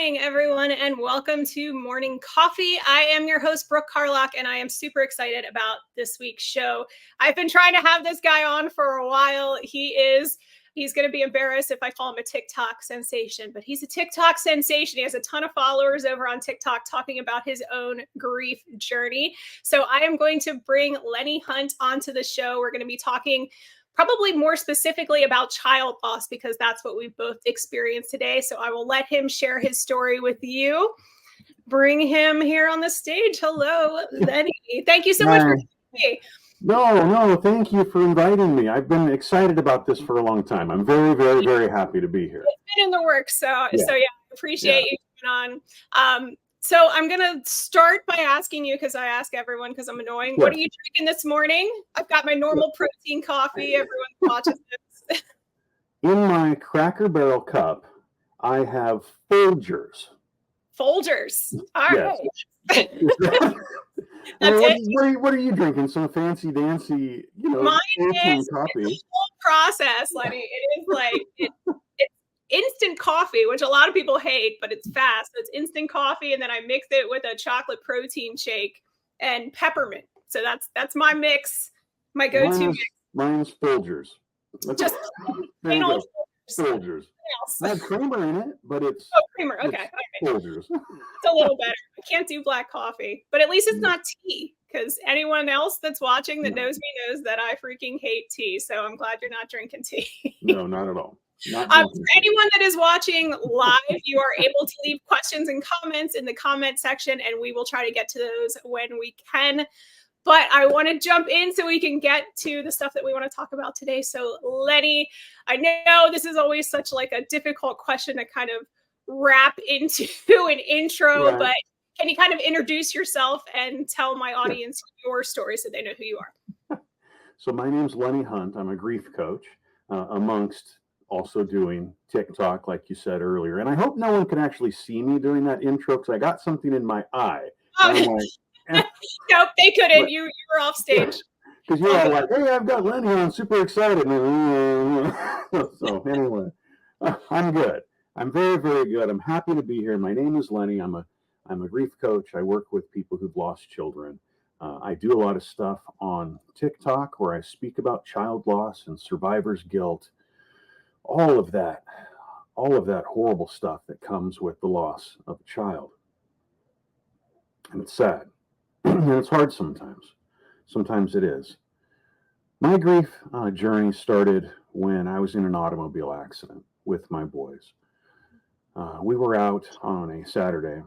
morning, everyone, and welcome to Morning Coffee. I am your host, Brooke Carlock, and I am super excited about this week's show. I've been trying to have this guy on for a while. He's going to be embarrassed if I call him a TikTok sensation, but he's a TikTok sensation. He has a ton of followers over on TikTok talking about his own grief journey. So I am going to bring Lenny Hunt onto the show. We're going to be talking probably more specifically about child loss because that's what we've both experienced today. So I will let him share his story with you. Bring him here on the stage. Hello, Lenny. Thank you so much for joining me. No, thank you for inviting me. I've been excited about this for a long time. I'm very, very, very happy to be here. It's been in the works, so I appreciate you coming on. So I'm going to start by asking you, because I ask everyone because I'm annoying, What are you drinking this morning? I've got my normal protein coffee. Everyone watches this. In my Cracker Barrel cup, I have Folgers. Folgers. All right. What are you drinking? Some fancy dancy, Mine is coffee. It's a whole process, Lenny. It is like it's instant coffee, which a lot of people hate, but it's fast. So it's instant coffee, and then I mix it with a chocolate protein shake and peppermint. So that's my mix, my go-to mix. Mine's Folgers. Just plain old Folgers. I have creamer in it, but it's creamer. Okay. Folgers. It's a little better. I can't do black coffee, but at least it's not tea, because anyone else that's watching that knows me knows that I freaking hate tea. So I'm glad you're not drinking tea. No, not at all. For anyone that is watching live, you are able to leave questions and comments in the comment section, and we will try to get to those when we can. But I want to jump in so we can get to the stuff that we want to talk about today. So Lenny, I know this is always such like a difficult question to kind of wrap into an intro, but can you kind of introduce yourself and tell my audience your story so they know who you are? So my name's Lenny Hunt. I'm a grief coach, amongst also doing TikTok, like you said earlier. And I hope no one can actually see me doing that intro because I got something in my eye. Nope, they couldn't. You were off stage. Because you're all like, hey, I've got Lenny on, super excited. So anyway, I'm good. I'm very, very good. I'm happy to be here. My name is Lenny. I'm a grief coach. I work with people who've lost children. I do a lot of stuff on TikTok where I speak about child loss and survivor's guilt. All of that horrible stuff that comes with the loss of a child. And it's sad. And it's hard sometimes. Sometimes it is. My grief journey started when I was in an automobile accident with my boys. We were out on a Saturday.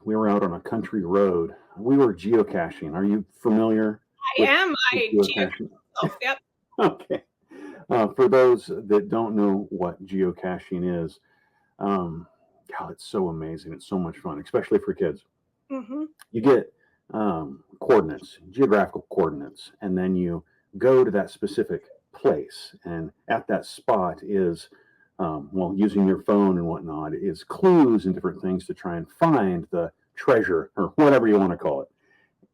We were out on a country road. We were geocaching. Are you familiar? I am. I geocaching. Yep. Okay. For those that don't know what geocaching is, it's so amazing. It's so much fun, especially for kids. Mm-hmm. You get coordinates, geographical coordinates, and then you go to that specific place. And at that spot is, using your phone and whatnot, is clues and different things to try and find the treasure or whatever you want to call it.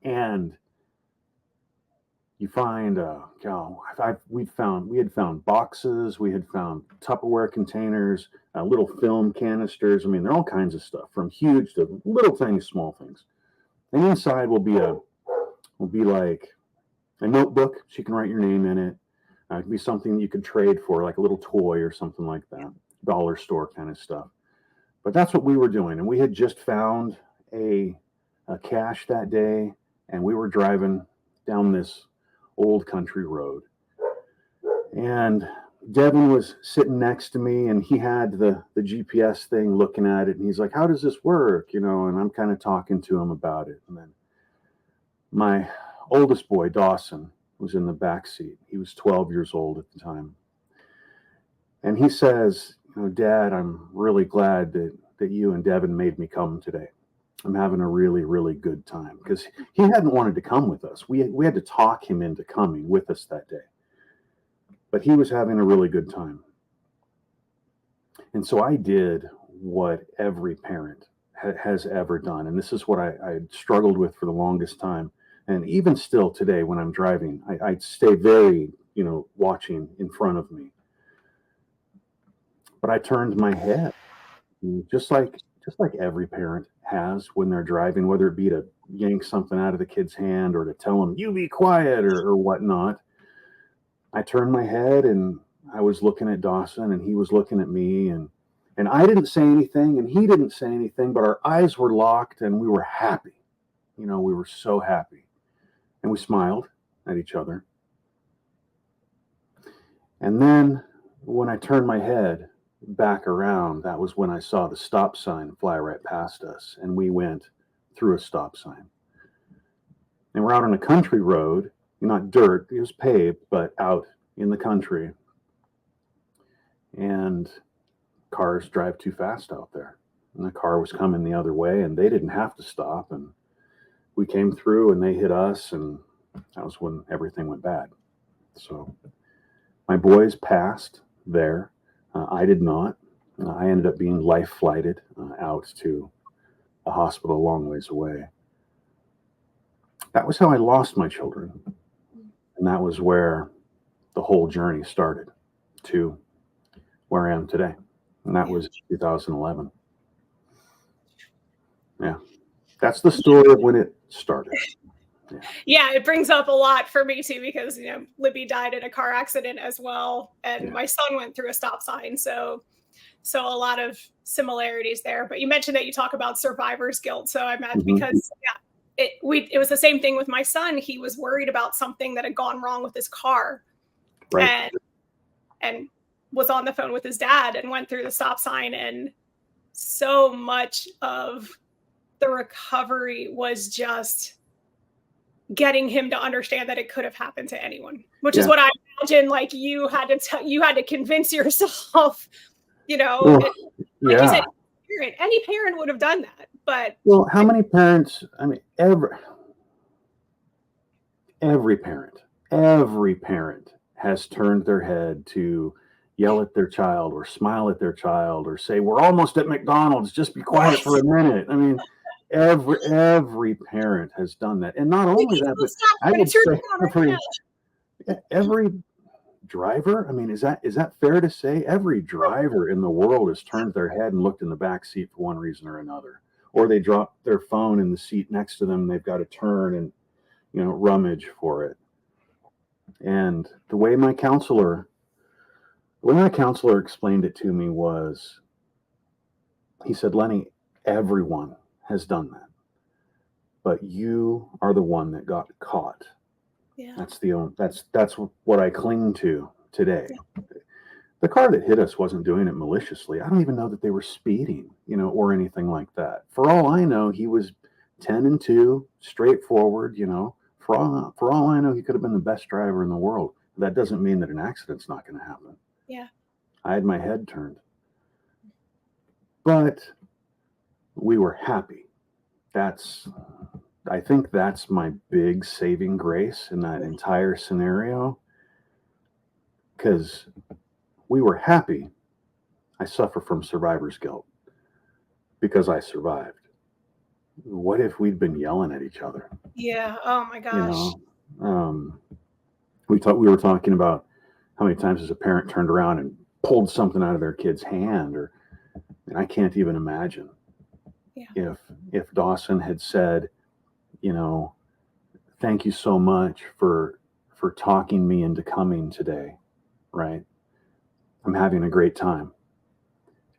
And you find, we had found boxes, we had found Tupperware containers, little film canisters. I mean, there are all kinds of stuff, from huge to little tiny small things. And inside will be like a notebook, so you can write your name in it. It could be something you could trade for, like a little toy or something like that, dollar store kind of stuff. But that's what we were doing, and we had just found a cache that day, and we were driving down this old country road, and Devin was sitting next to me, and he had the GPS thing looking at it, and he's like, how does this work? And I'm kind of talking to him about it. And then my oldest boy, Dawson, was in the back seat. He was 12 years old at the time. And he says, Dad, I'm really glad that you and Devin made me come today. I'm having a really, really good time, because he hadn't wanted to come with us. We had to talk him into coming with us that day. But he was having a really good time. And so I did what every parent has ever done. And this is what I struggled with for the longest time. And even still today, when I'm driving, I stay very, watching in front of me. But I turned my head, just like every parent has when they're driving, whether it be to yank something out of the kid's hand or to tell them, you be quiet or whatnot. I turned my head and I was looking at Dawson and he was looking at me, and I didn't say anything and he didn't say anything, but our eyes were locked and we were happy. We were so happy, and we smiled at each other. And then when I turned my head back around, that was when I saw the stop sign fly right past us, and we went through a stop sign. And we're out on a country road, not dirt, it was paved, but out in the country. And cars drive too fast out there. And the car was coming the other way, and they didn't have to stop. And we came through, and they hit us, and that was when everything went bad. So my boys passed there. I did not. I ended up being life flighted out to a hospital a long ways away. That was how I lost my children. And that was where the whole journey started to where I am today. And that was 2011. Yeah. That's the story of when it started. Yeah, it brings up a lot for me too, because Libby died in a car accident as well, and my son went through a stop sign, so a lot of similarities there. But you mentioned that you talk about survivor's guilt, so I imagine because it was the same thing with my son. He was worried about something that had gone wrong with his car, right, and was on the phone with his dad and went through the stop sign, and so much of the recovery was just getting him to understand that it could have happened to anyone, which is what I imagine. Like you had to convince yourself, you said, any parent would have done that. But how many parents? I mean, every parent has turned their head to yell at their child or smile at their child or say, "We're almost at McDonald's. Just be quiet for a minute." I mean, every parent has done that, and not only that, but I would say every driver. I mean, is that fair to say? Every driver in the world has turned their head and looked in the back seat for one reason or another, or they drop their phone in the seat next to them. And they've got to turn and rummage for it. And the way my counselor explained it to me was, he said, "Lenny, everyone has done that, but you are the one that got caught." Yeah. That's what I cling to today. Yeah. The car that hit us wasn't doing it maliciously. I don't even know that they were speeding, or anything like that. For all I know, he was 10 and 2, straightforward, For all I know, he could have been the best driver in the world. That doesn't mean that an accident's not going to happen. Yeah. I had my head turned. But we were happy. I think that's my big saving grace in that entire scenario, because we were happy. I suffer from survivor's guilt because I survived. What if we'd been yelling at each other? Yeah. Oh my gosh. We were talking about how many times as a parent turned around and pulled something out of their kid's hand, and I can't even imagine if Dawson had said, "Thank you so much for talking me into coming today, right? I'm having a great time."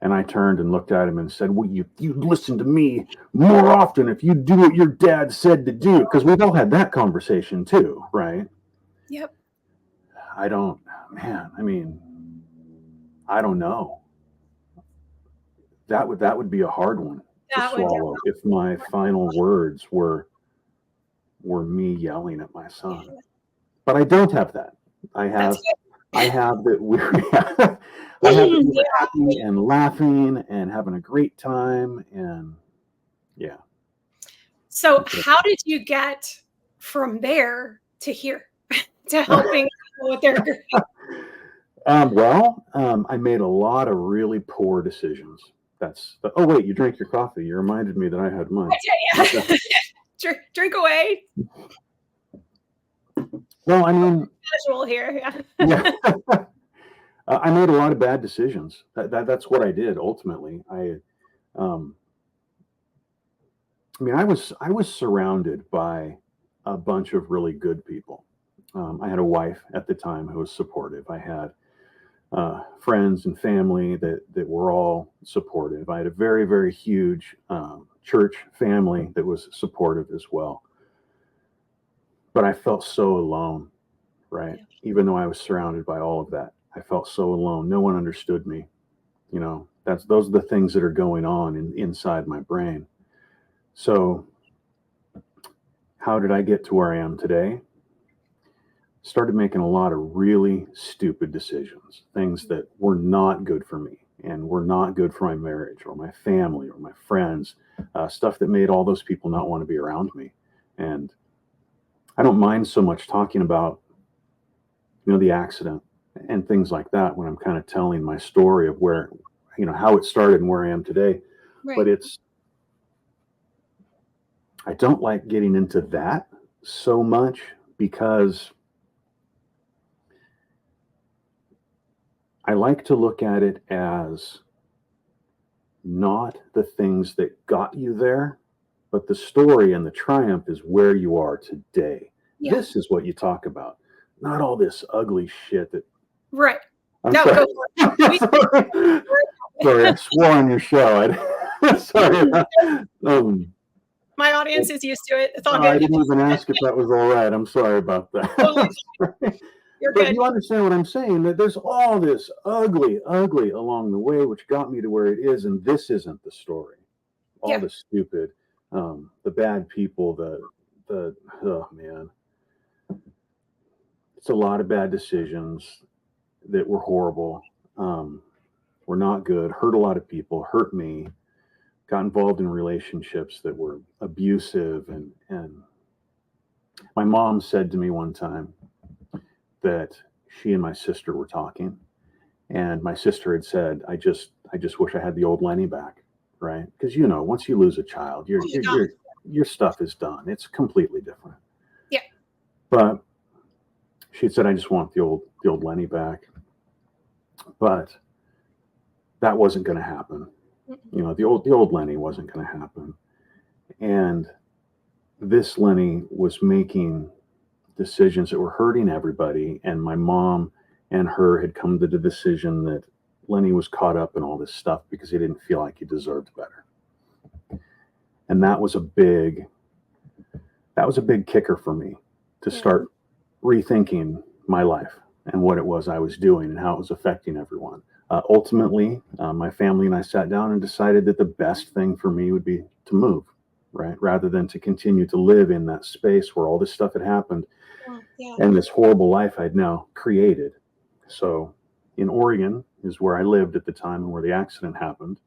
And I turned and looked at him and said, "Well, you'd listen to me more often if you do what your dad said to do." Because we've all had that conversation too, right? Yep. I don't know. That would be a hard one to swallow if my final words were me yelling at my son. But I don't have that. I have that we're happy and laughing and having a great time, and yeah. So how did you get from there to here to helping people with their grief? I made a lot of really poor decisions. Oh wait, you drank your coffee. You reminded me that I had mine. Yeah. Drink away. Well, I mean, casual here. Yeah. I made a lot of bad decisions. That's what I did ultimately. I mean, I was surrounded by a bunch of really good people. I had a wife at the time who was supportive. I had friends and family that were all supportive. I had a very, very huge church family that was supportive as well. But I felt so alone, right? Yeah. Even though I was surrounded by all of that, I felt so alone. No one understood me. You know, those are the things that are going on inside my brain. So how did I get to where I am today? Started making a lot of really stupid decisions, things that were not good for me and were not good for my marriage or my family or my friends, stuff that made all those people not want to be around me. And I don't mind so much talking about, the accident and things like that when I'm kind of telling my story of where, how it started and where I am today. Right. But I don't like getting into that so much because I like to look at it as not the things that got you there, but the story and the triumph is where you are today. Yeah. This is what you talk about, not all this ugly shit that. Right. I'm No, sorry. go for it. Sorry, I swore on your show. Sorry. My audience is used to it. It's all good. I didn't even ask if that was all right. I'm sorry about that. Totally. You're But good. you understand what I'm saying, that there's all this ugly along the way, which got me to where it is. And this isn't the story. All the stupid, the bad people, oh man. It's a lot of bad decisions that were horrible, were not good, hurt a lot of people, hurt me, got involved in relationships that were abusive. And my mom said to me one time that she and my sister were talking, and my sister had said, I just wish I had the old Lenny back, right? Because once you lose a child, your stuff is done. It's completely different. Yeah. But she said, I just want the old Lenny back. But that wasn't going to happen. The old Lenny wasn't going to happen. And this Lenny was making decisions that were hurting everybody. And my mom and her had come to the decision that Lenny was caught up in all this stuff because he didn't feel like he deserved better. And that was a big kicker for me to start rethinking my life and what it was I was doing and how it was affecting everyone. Ultimately, my family and I sat down and decided that the best thing for me would be to move, right? Rather than to continue to live in that space where all this stuff had happened and this horrible life I'd now created. So in Oregon is where I lived at the time and where the accident happened.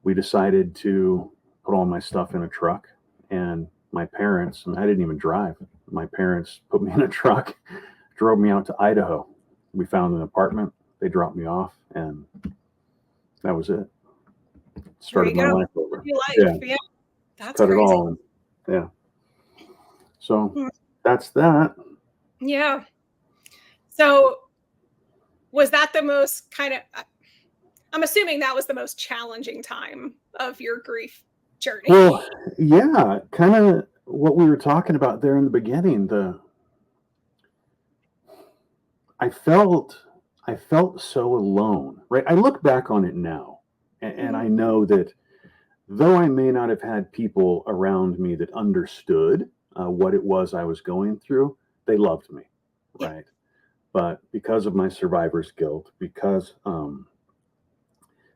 We decided to put all my stuff in a truck, and my parents, and I didn't even drive. My parents put me in a truck, drove me out to Idaho. We found an apartment. They dropped me off, and that was it. Started my life over. Yeah. That's cut crazy. It all. Yeah. So that's that. Yeah. So was that the most I'm assuming that was the most challenging time of your grief journey? Well, yeah, kind of what we were talking about there in the beginning. I felt so alone, right? I look back on it now, and I know that though I may not have had people around me that understood what it was I was going through, they loved me, right? But because of my survivor's guilt, because,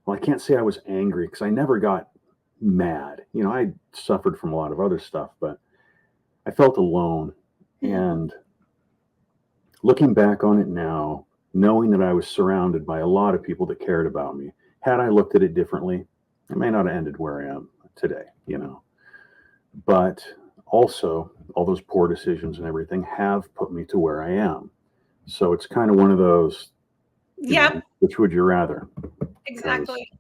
I can't say I was angry because I never got mad. I suffered from a lot of other stuff, but I felt alone. And looking back on it now, knowing that I was surrounded by a lot of people that cared about me, had I looked at it differently, I may not have ended where I am today, But also, all those poor decisions and everything have put me to where I am. So it's kind of one of those, which would you rather? Exactly.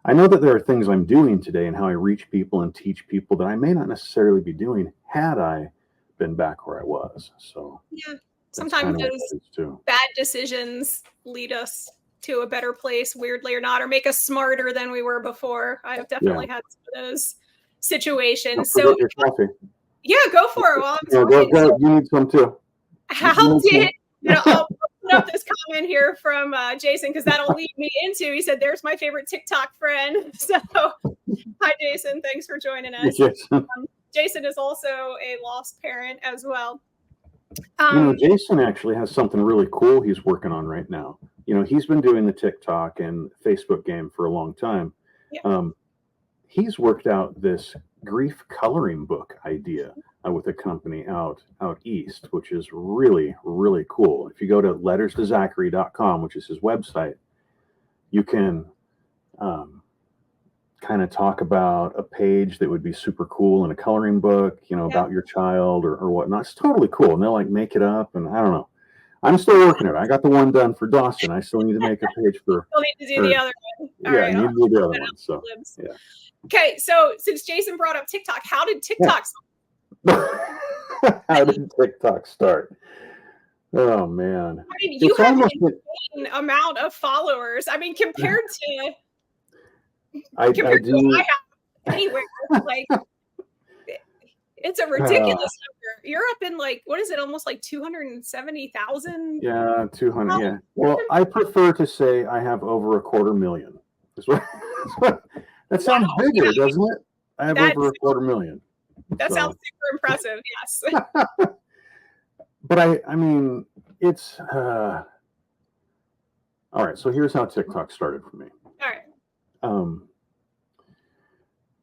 I know that there are things I'm doing today and how I reach people and teach people that I may not necessarily be doing had I been back where I was. So sometimes those bad decisions lead us to a better place, weirdly or not, or make us smarter than we were before. I have definitely had some of those situations. So your coffee. Yeah, go for it while I'm talking. Go. You need some too. How did, I'll put up this comment here from Jason, because that'll lead me into, he said, there's my favorite TikTok friend. So hi, Jason. Thanks for joining us. Jason is also a lost parent as well. Jason actually has something really cool he's working on right now. He's been doing the TikTok and Facebook game for a long time. Yeah. He's worked out this grief coloring book idea with a company out east, which is really, really cool. If you go to letterstozachary.com, which is his website, you can kind of talk about a page that would be super cool in a coloring book, about your child or whatnot. It's totally cool. And they'll like make it up, and I don't know. I'm still working it. I got the one done for Dawson. I still need to make a page for. Still need to do the other one. I need to do the other one. So yeah. Okay, so since Jason brought up TikTok, how did TikTok start? How did TikTok start? Oh man! I mean, you have an insane amount of followers. I mean, compared to. I do. I have anywhere, like it's a ridiculous number. You're up in like, what is it? Almost like 270,000. Yeah, 200. Yeah. Well, I prefer to say I have over 250,000. That sounds bigger, doesn't it? I have over 250,000. That sounds super impressive. Yes. But I mean, it's all right. So here's how TikTok started for me. All right.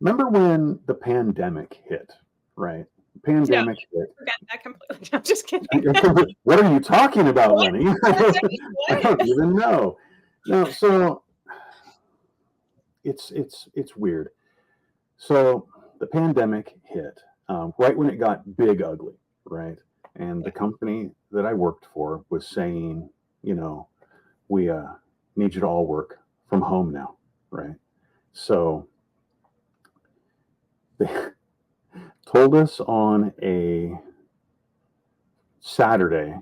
Remember when the pandemic hit, right? Pandemic hit. Forget that completely. I'm just kidding. What are you talking about, Lenny? I don't even know. No, so it's weird. So the pandemic hit right when it got big ugly, right? And the company that I worked for was saying, we need you to all work from home now. Right. So they told us on a Sunday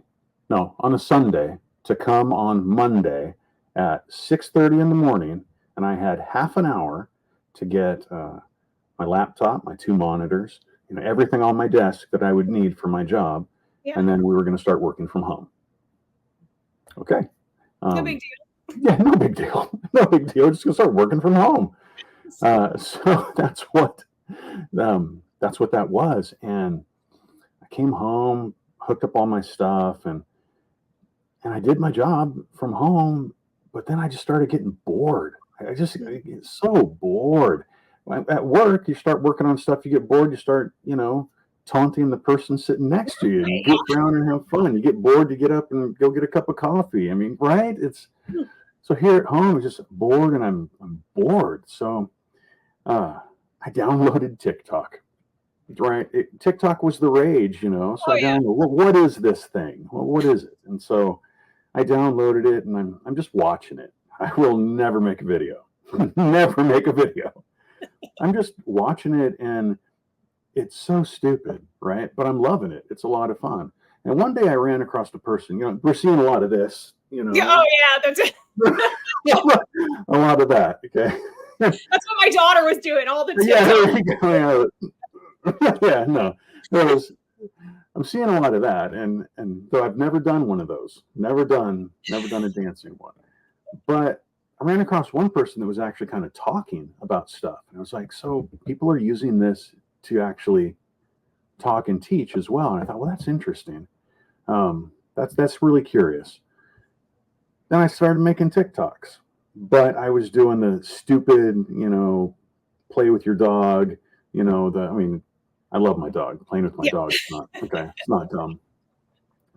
to come on Monday at 6:30 in the morning. And I had half an hour to get my laptop, my 2 monitors, everything on my desk that I would need for my job. Yeah. And then we were going to start working from home. Okay. No big deal. Yeah, no big deal. No big deal. Just gonna start working from home. So that's what that was. And I came home, hooked up all my stuff, and I did my job from home. But then I just started getting bored. I get so bored. At work, you start working on stuff, you get bored, you start, taunting the person sitting next to you. And you get around and have fun. You get bored, you get up and go get a cup of coffee. I mean, right? So here at home, I'm just bored, and I'm bored. So I downloaded TikTok. Right, TikTok was the rage, So I downloaded. What is this thing? Well, what is it? And so I downloaded it, and I'm just watching it. I will never make a video. Never make a video. I'm just watching it, and it's so stupid, right? But I'm loving it. It's a lot of fun. And one day I ran across a person. We're seeing a lot of this. Oh yeah, that's it. A lot of that. Okay. That's what my daughter was doing all the time. Yeah, there you go. Yeah, no. I'm seeing a lot of that, and though I've never done one of those, never done a dancing one, but I ran across one person that was actually kind of talking about stuff, and I was like, so people are using this to actually talk and teach as well, and I thought, well, that's interesting. That's really curious. Then I started making TikToks, but I was doing the stupid, play with your dog, I love my dog. Playing with my dog is not okay. It's not dumb,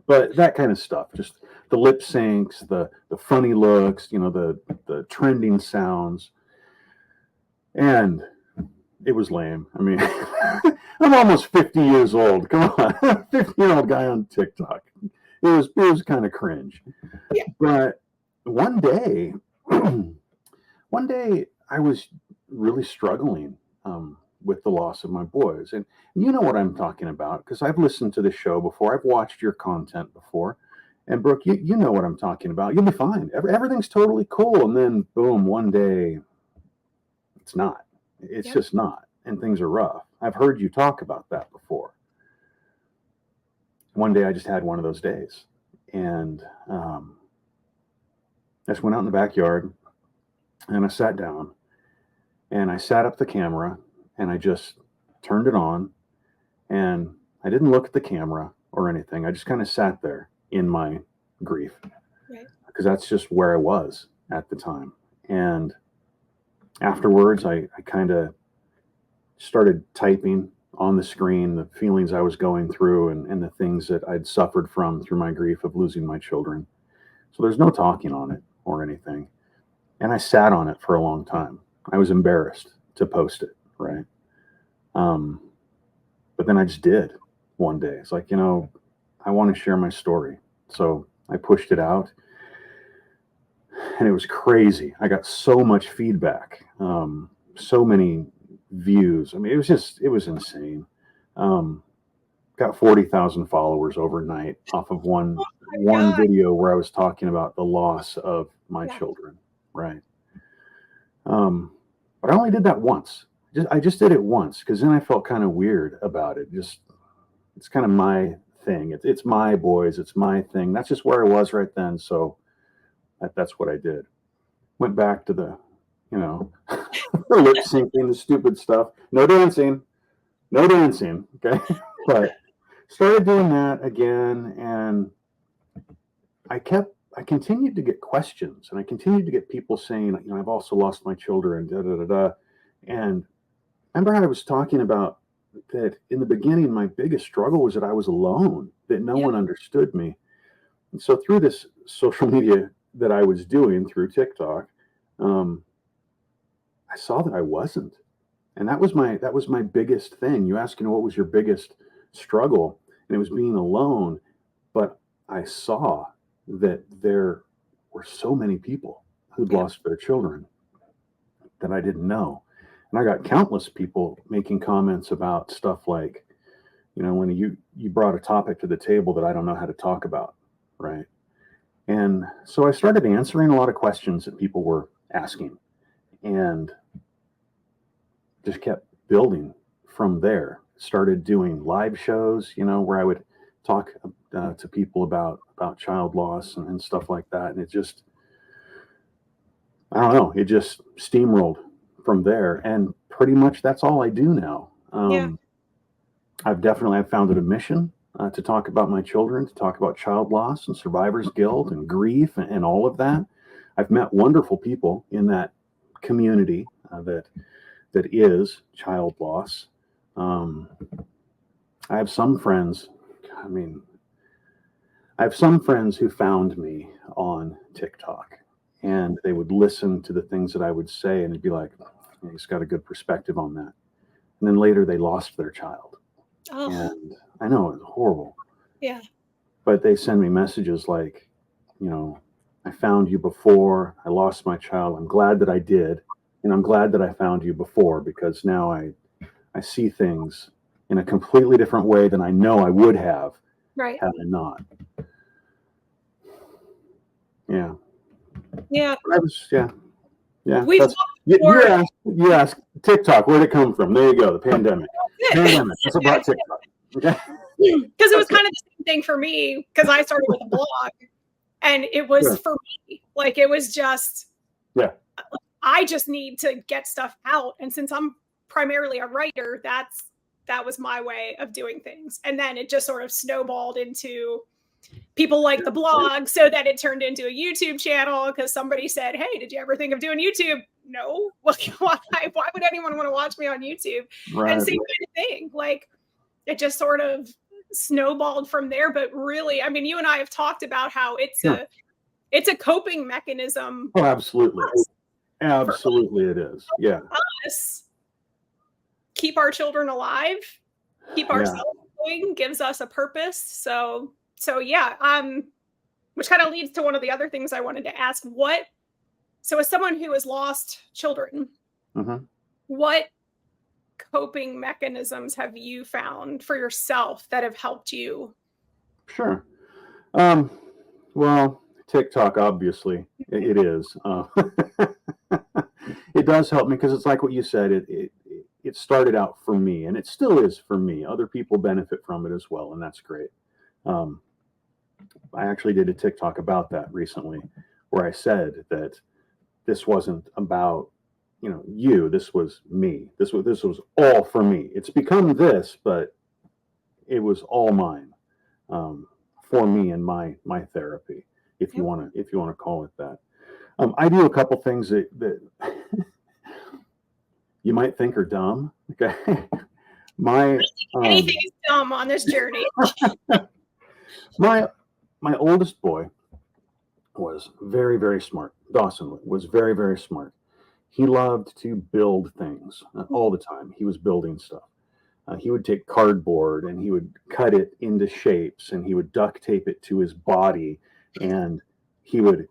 but that kind of stuff. Just the lip syncs, the funny looks, the trending sounds, and it was lame. I mean, I'm almost 50 years old. Come on, 50-year-old guy on TikTok. It was kind of cringe. Yeah. But one day I was really struggling with the loss of my boys. And you know what I'm talking about, because I've listened to the show before. I've watched your content before. And Brooke, you know what I'm talking about. You'll be fine. Everything's totally cool. And then boom, one day it's not. It's just not. And things are rough. I've heard you talk about that before. One day I just had one of those days. And I just went out in the backyard and I sat down and I sat up the camera and I just turned it on, and I didn't look at the camera or anything. I just kind of sat there in my grief, because that's just where I was at the time. And afterwards, I kind of started typing on the screen the feelings I was going through and the things that I'd suffered from through my grief of losing my children. So there's no talking on it or anything. And I sat on it for a long time. I was embarrassed to post it, right? But then I just did one day. It's like, I want to share my story. So I pushed it out, and it was crazy. I got so much feedback, so many views. I mean, it was insane. Got 40,000 followers overnight off of one video where I was talking about the loss of my children, right? But I only did that once. I just did it once, because then I felt kind of weird about it. It's kind of my thing. It's my boys. It's my thing. That's just where I was right then. So that's what I did. Went back to the, lip syncing, the stupid stuff. No dancing. Okay. But started doing that again. And I continued to get questions, and I continued to get people saying, I've also lost my children, da da da da. And remember how I was talking about that in the beginning, my biggest struggle was that I was alone, that no one understood me. And so through this social media that I was doing through TikTok, I saw that I wasn't. And that was my biggest thing. You ask, what was your biggest struggle? And it was being alone. But I saw that there were so many people who'd lost their children that I didn't know. And I got countless people making comments about stuff like, when you brought a topic to the table that I don't know how to talk about, right? And so I started answering a lot of questions that people were asking, and just kept building from there. Started doing live shows, where I would talk to people about child loss and stuff like that. And it just, I don't know, it just steamrolled from there. And pretty much that's all I do now. I've found it a mission to talk about my children, to talk about child loss and survivor's guilt and grief and all of that. I've met wonderful people in that community that is child loss. I have some friends, who found me on TikTok, and they would listen to the things that I would say, and it'd be like, he's got a good perspective on that. And then later they lost their child. Oh. And I know it's horrible. Yeah. But they send me messages like, I found you before I lost my child. I'm glad that I did. And I'm glad that I found you before, because now I see things in a completely different way than I know I would have had I not. Yeah. Yeah. Yeah. You asked TikTok, where'd it come from? There you go. The pandemic. That's about TikTok. Okay. Because it was kind of the same thing for me, because I started with a blog, and it was for me. Like, it was just, I just need to get stuff out. And since I'm primarily a writer, that was my way of doing things. And then it just sort of snowballed into people like the blog, so that it turned into a YouTube channel, because somebody said, hey, did you ever think of doing YouTube? No. Why would anyone want to watch me on YouTube? And same kind of thing. Like, it just sort of snowballed from there. But really, you and I have talked about how it's a coping mechanism. Oh, absolutely. Absolutely it is. Yeah. Us keep our children alive, keep ourselves going, gives us a purpose. So which kind of leads to one of the other things I wanted to ask. So as someone who has lost children, what coping mechanisms have you found for yourself that have helped you? Sure. Well, TikTok, obviously, it is. It does help me because it's like what you said. It started out for me, and it still is for me. Other people benefit from it as well, and that's great. Um, I actually did a TikTok about that recently, where I said that this wasn't about you. This was me. This was all for me. It's become this, but it was all mine, for me and my therapy, Yep. if you want to call it that. I do a couple things that you might think are dumb. Okay, my Anything is dumb on this journey. my my oldest boy was very, very smart. Dawson was very, very smart. He loved to build things all the time. He was building stuff. He would take cardboard and he would cut it into shapes and he would duct tape it to his body, and he would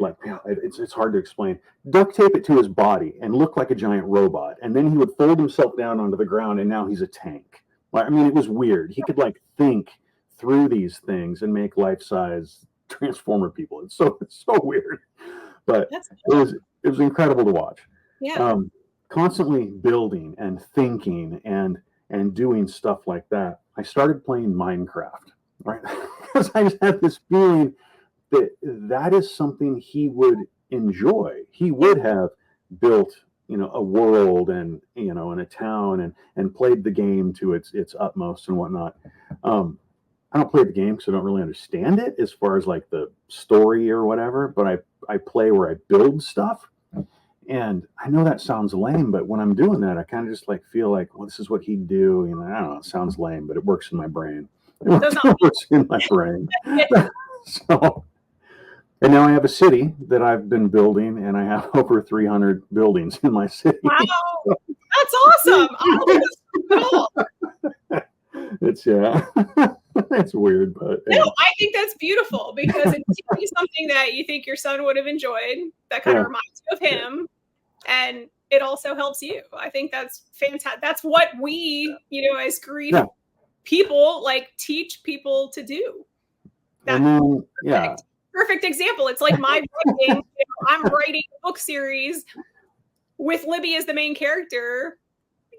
like, it's hard to explain, duct tape it to his body and look like a giant robot, and then he would fold himself down onto the ground and now he's a tank. I mean, it was weird. He could like think through these things and make life-size transformer people. It's so weird, but it was incredible to watch. Yeah. Constantly building and thinking and doing stuff like that. I started playing Minecraft, right? Because I just had this feeling that is something he would enjoy. He would have built, a world and and a town and played the game to its utmost and whatnot. I don't play the game because I don't really understand it as far as like the story or whatever, but I play where I build stuff. And I know that sounds lame, but when I'm doing that, I kind of just like feel like, well, this is what he'd do. I don't know, it sounds lame, but it works in my brain. It works in my brain. So, and now I have a city that I've been building, and I have over 300 buildings in my city. Wow, that's awesome! I don't think that's cool at all. It's weird, but no, I think that's beautiful because it's something that you think your son would have enjoyed. That kind of reminds you of him, and it also helps you. I think that's fantastic. That's what we, as grief people, like teach people to do. Perfect example. It's like my writing. I'm writing a book series with Libby as the main character,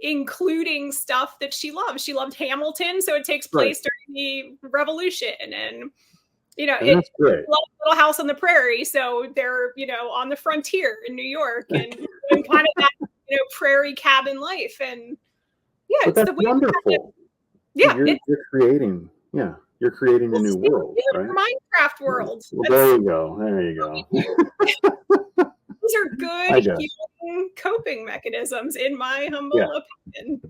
including stuff that she loves. She loved Hamilton, so it takes place during the Revolution, and it's Little House on the Prairie, so they're on the frontier in New York, and kind of that prairie cabin life, and but that's wonderful. You're creating a new world, right? Minecraft world. Well, there you go. These are good healing coping mechanisms, in my humble opinion.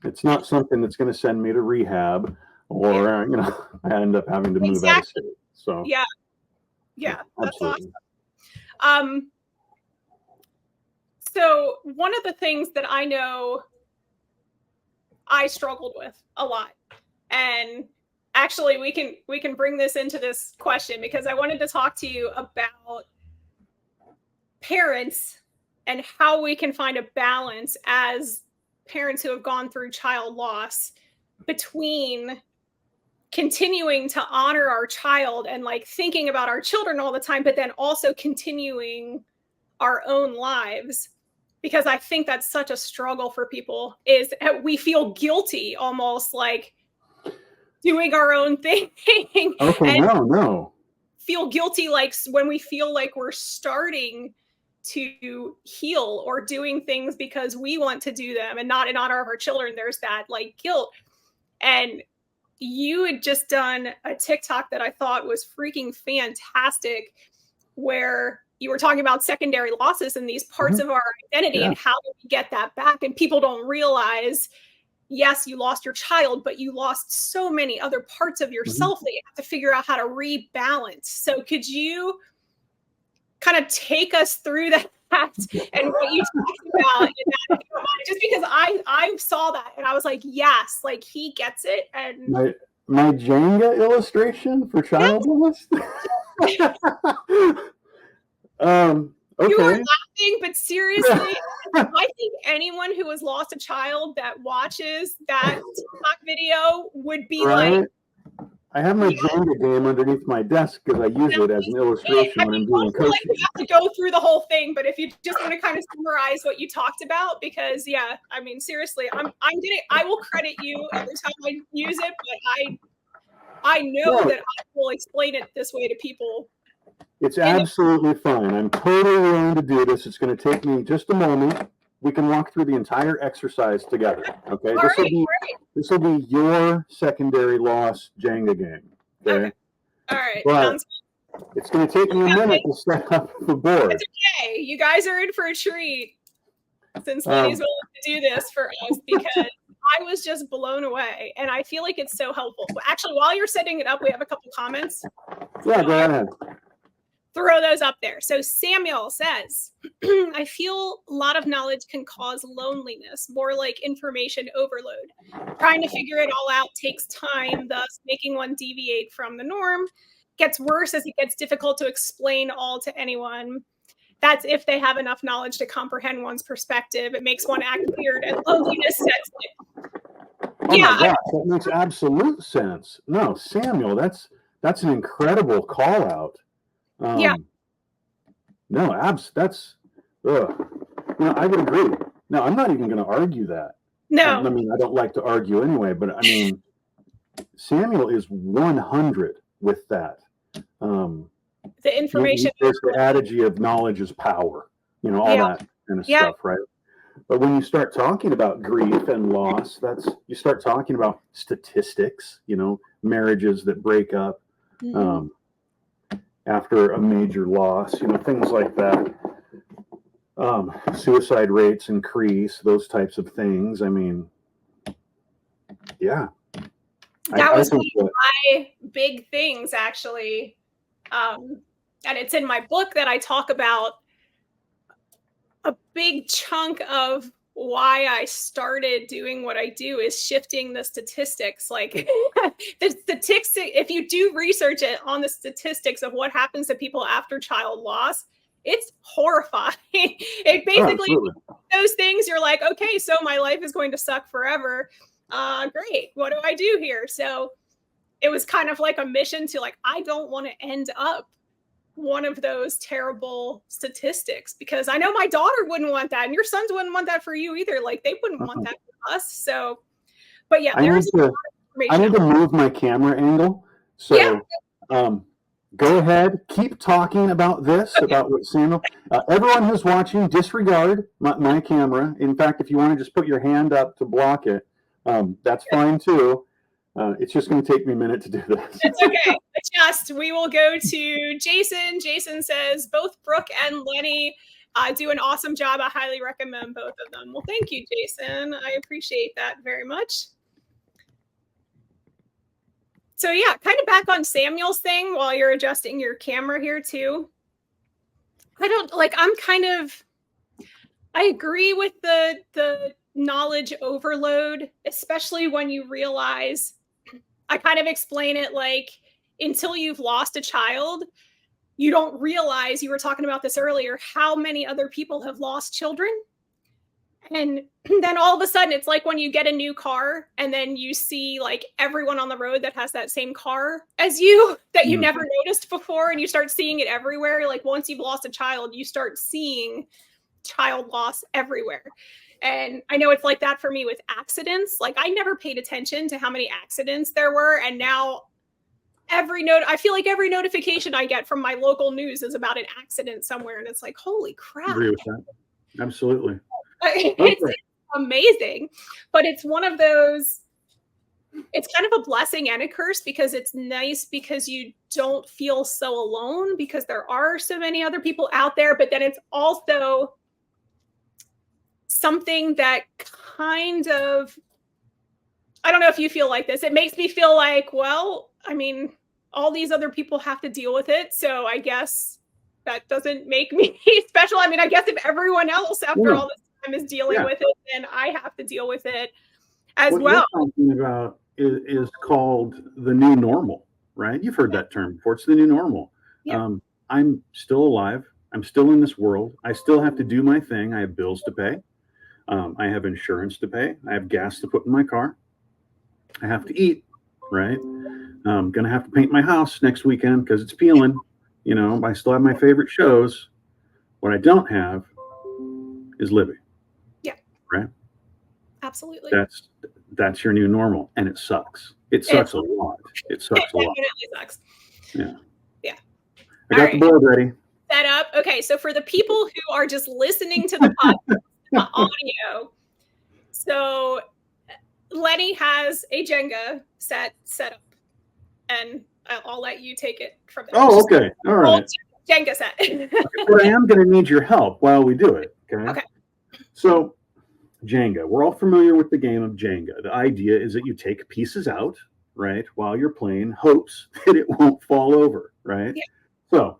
It's not something that's going to send me to rehab, or I end up having to move out of city. So that's awesome. So one of the things that I know I struggled with a lot, and actually we can bring this into this question because I wanted to talk to you about parents and how we can find a balance as parents who have gone through child loss between continuing to honor our child and like thinking about our children all the time, but then also continuing our own lives. Because I think that's such a struggle for people, is we feel guilty almost like doing our own thing. Okay, no. Feel guilty like when we feel like we're starting to heal or doing things because we want to do them and not in honor of our children. There's that like guilt. And you had just done a TikTok that I thought was freaking fantastic, where you were talking about secondary losses and these parts of our identity and how do we get that back? And people don't realize, yes, you lost your child, but you lost so many other parts of yourself that you have to figure out how to rebalance. So could you kind of take us through that and what you talked about in that, just because I saw that and I was like, yes, like he gets it. And my Jenga illustration for child loss. Okay. You were laughing, but seriously, I think anyone who has lost a child that watches that TikTok video would be like, I have my Jenga game underneath my desk because I use it as an illustration when I'm doing coaching. We have to go through the whole thing, but if you just want to kind of summarize what you talked about, because I mean, seriously, I will credit you every time I use it, but I know that I will explain it this way to people. It's absolutely fine. I'm totally willing to do this. It's going to take me just a moment. We can walk through the entire exercise together. Okay. This will be your secondary loss Jenga game. Okay. All right. But it's going to take me a minute to set up the board. It's okay. You guys are in for a treat since Lenny's willing to do this for us, because I was just blown away, and I feel like it's so helpful. Actually, while you're setting it up, we have a couple comments. Yeah, go ahead. Throw those up there. So Samuel says, I feel a lot of knowledge can cause loneliness, more like information overload. Trying to figure it all out takes time, thus making one deviate from the norm. Gets worse as it gets difficult to explain all to anyone. That's if they have enough knowledge to comprehend one's perspective. It makes one act weird, and loneliness sets in. Oh my gosh, that makes absolute sense. No, Samuel, that's an incredible call out. No, that's I would agree. No, I'm not even going to argue that. No, I mean, I don't like to argue anyway, but I mean, Samuel is 100 with that. The information. There's the adage of knowledge is power, all that kind of stuff, right? But when you start talking about grief and loss, you start talking about statistics, marriages that break up. After a major loss, things like that. Suicide rates increase, those types of things. I mean, yeah. That was one of my big things, actually. And it's in my book that I talk about a big chunk of why I started doing what I do is shifting the statistics. Like the statistics, if you do research it on the statistics of what happens to people after child loss, it's horrifying. It basically, those things you're like, okay, so my life is going to suck forever. Great. What do I do here? So it was kind of like a mission to I don't want to end up one of those terrible statistics, because I know my daughter wouldn't want that, and your sons wouldn't want that for you either. Like they wouldn't want that for us. So, but yeah, there's a lot of information. I need to move my camera angle. So, go ahead, keep talking about this, about what Samuel. Everyone who's watching, disregard my camera. In fact, if you want to just put your hand up to block it, that's fine too. It's just going to take me a minute to do this. It's okay. We will go to Jason. Jason says, both Brooke and Lenny do an awesome job. I highly recommend both of them. Well, thank you, Jason. I appreciate that very much. So yeah, kind of back on Samuel's thing while you're adjusting your camera here too. I agree with the knowledge overload, especially when you realize, I kind of explain it like, until you've lost a child, you don't realize, you were talking about this earlier, how many other people have lost children. And then all of a sudden, it's like when you get a new car and then you see like everyone on the road that has that same car as you that you never noticed before, and you start seeing it everywhere. Like once you've lost a child, you start seeing child loss everywhere. And I know it's like that for me with accidents. Like I never paid attention to how many accidents there were. And now I feel like every notification I get from my local news is about an accident somewhere. And it's like, holy crap. I agree with that. Absolutely. It's amazing. But it's one of those, it's kind of a blessing and a curse, because it's nice because you don't feel so alone because there are so many other people out there. But then it's also something that kind of, I don't know if you feel like this. It makes me feel like, well, I mean, all these other people have to deal with it. So I guess that doesn't make me special. I mean, I guess if everyone else after all this time is dealing with it, then I have to deal with it as well. What you're talking about is called the new normal, right? You've heard that term before. It's the new normal. Yeah. I'm still alive. I'm still in this world. I still have to do my thing. I have bills to pay. I have insurance to pay. I have gas to put in my car. I have to eat, right? I'm going to have to paint my house next weekend because it's peeling. You know, I still have my favorite shows. What I don't have is Libby. Yeah. Right? Absolutely. That's your new normal, and it sucks. It sucks a lot. It sucks a lot. It definitely sucks. Yeah. Yeah. I got the board ready. Set up. Okay, so for the people who are just listening to the podcast, the audio, so Lenny has a Jenga set up, and I'll let you take it from there. Oh, okay. All right. Jenga set. But I am going to need your help while we do it. Okay. Okay. So, Jenga. We're all familiar with the game of Jenga. The idea is that you take pieces out, right, while you're playing, hopes that it won't fall over, right? Yeah. So,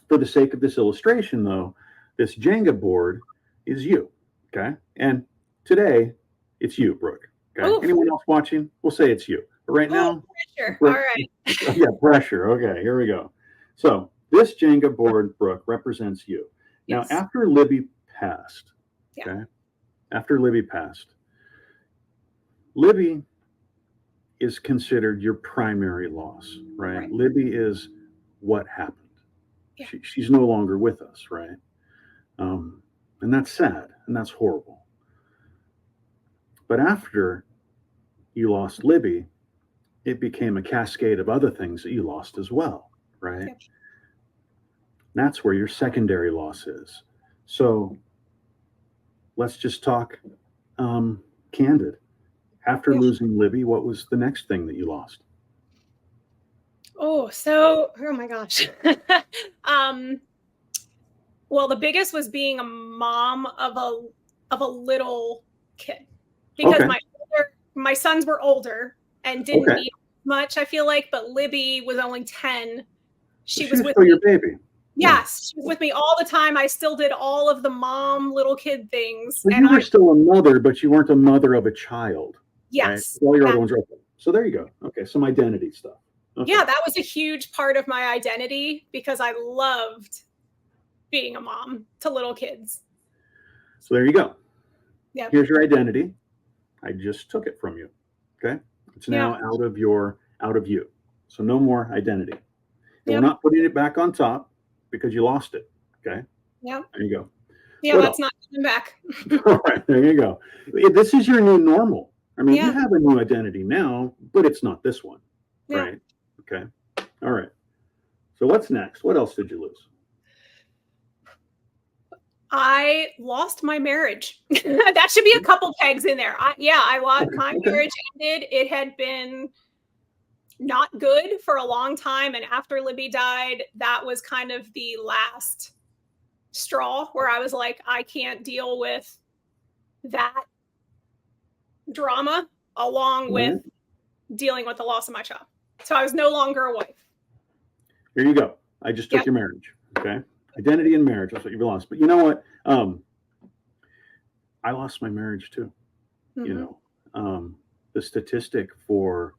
for the sake of this illustration, though, this Jenga board is you, okay? And today, it's you, Brooke. Okay. Oof. Anyone else watching? We'll say it's you. But right now, pressure. Brooke, all right. Yeah, pressure. Okay, here we go. So this Jenga board, Brooke, represents you. Yes. Now, after Libby passed, okay, after Libby passed, Libby is considered your primary loss, right? Libby is what happened. Yeah. She's no longer with us, right? And that's sad and that's horrible. But after you lost Libby, it became a cascade of other things that you lost as well, right? Yep. That's where your secondary loss is. So let's just talk candid. After losing Libby, what was the next thing that you lost? Oh my gosh. Well, the biggest was being a mom of a little kid, because my sons were older and didn't need much, I feel like, but Libby was only 10. She was with me. Your baby. Yes, she was with me all the time. I still did all of the mom little kid things. Well, you were still a mother, but you weren't a mother of a child. Yes. Right? All your other ones are open. So there you go. Okay, some identity stuff. Okay. Yeah, that was a huge part of my identity because I loved being a mom to little kids. So there you go. Yeah. Here's your identity. I just took it from you. Okay. It's now out of you. So no more identity. And we're not putting it back on top because you lost it. Okay. Yeah. There you go. Yeah, that's not coming back. All right. There you go. This is your new normal. I mean, you have a new identity now, but it's not this one. Yeah. Right. Okay. All right. So what's next? What else did you lose? I lost my marriage. That should be a couple pegs in there. I lost my marriage ended. It had been not good for a long time. And after Libby died, that was kind of the last straw where I was like, I can't deal with that drama along with dealing with the loss of my child. So I was no longer a wife. Here you go. I just took your marriage. Okay. Identity and marriage. That's what you've lost. But you know what? I lost my marriage too. Mm-hmm. You know, the statistic for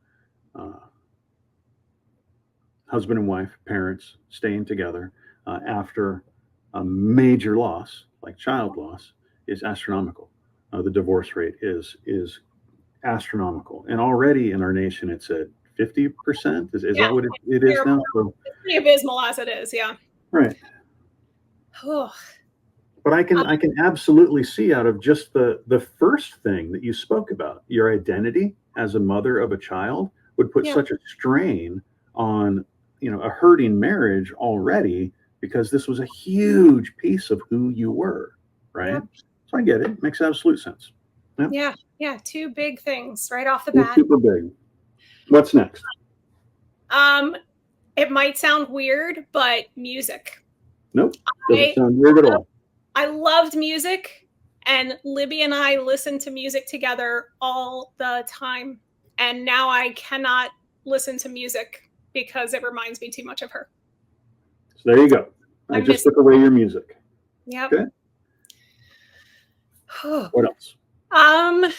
husband and wife, parents staying together after a major loss, like child loss, is astronomical. The divorce rate is astronomical. And already in our nation, it's at 50%. Is that what it is now? So, it's pretty abysmal as it is. Yeah. Right. But I can absolutely see out of just the first thing that you spoke about, your identity as a mother of a child would put such a strain on, a hurting marriage already, because this was a huge piece of who you were, right? Yeah. So I get it. Makes absolute sense. Yeah. Yeah. Two big things right off the bat. Super big. What's next? It might sound weird, but music. Nope. Doesn't sound weird at all. I loved music, and Libby and I listened to music together all the time. And now I cannot listen to music because it reminds me too much of her. So there you go. I just took away your music. Yep. Okay. What else? I'm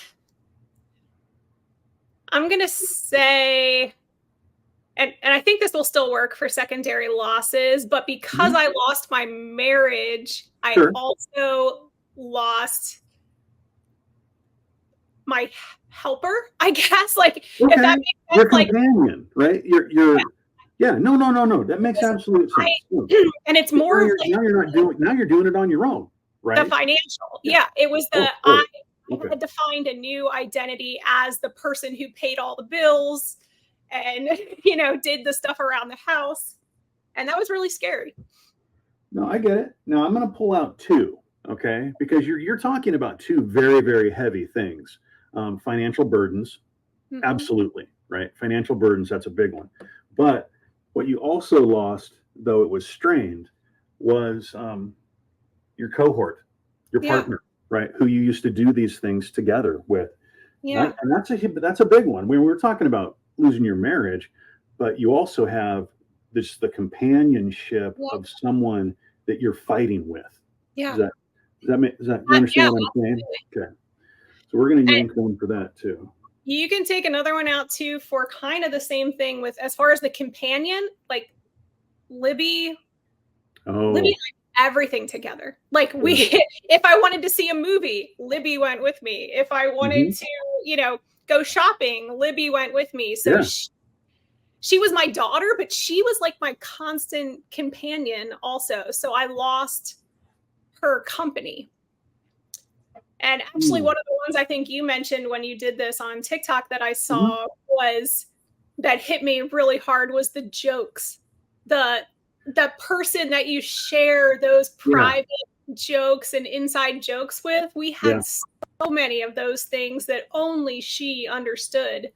going to say, and I think this will still work for secondary losses, but because I lost my marriage, I also lost my helper, I guess. Like, okay. if that makes Your sense, like companion, right? Yeah. No. That makes absolute sense. And it's more like now you're doing it on your own, right? the financial. Yeah. It was the I had to find a new identity as the person who paid all the bills and, did the stuff around the house. And that was really scary. No, I get it. Now I'm going to pull out two, okay? Because you're talking about two very, very heavy things. Financial burdens, absolutely, right? Financial burdens, that's a big one. But what you also lost, though it was strained, was your cohort, your partner, right? Who you used to do these things together with. Yeah. And that's a big one. We were talking about losing your marriage, but you also have the companionship of someone that you're fighting with. Yeah. Does that you understand what I'm saying? Okay. So we're going to yank one for that too. You can take another one out too for kind of the same thing with as far as the companion, like Libby. Libby liked everything together. Like if I wanted to see a movie, Libby went with me. If I wanted to, go shopping, Libby went with me. So she was my daughter, but she was like my constant companion also. So I lost her company. And actually, one of the ones I think you mentioned when you did this on TikTok that I saw was that hit me really hard was the jokes. The person that you share those private jokes and inside jokes with. We had so many of those things that only she understood.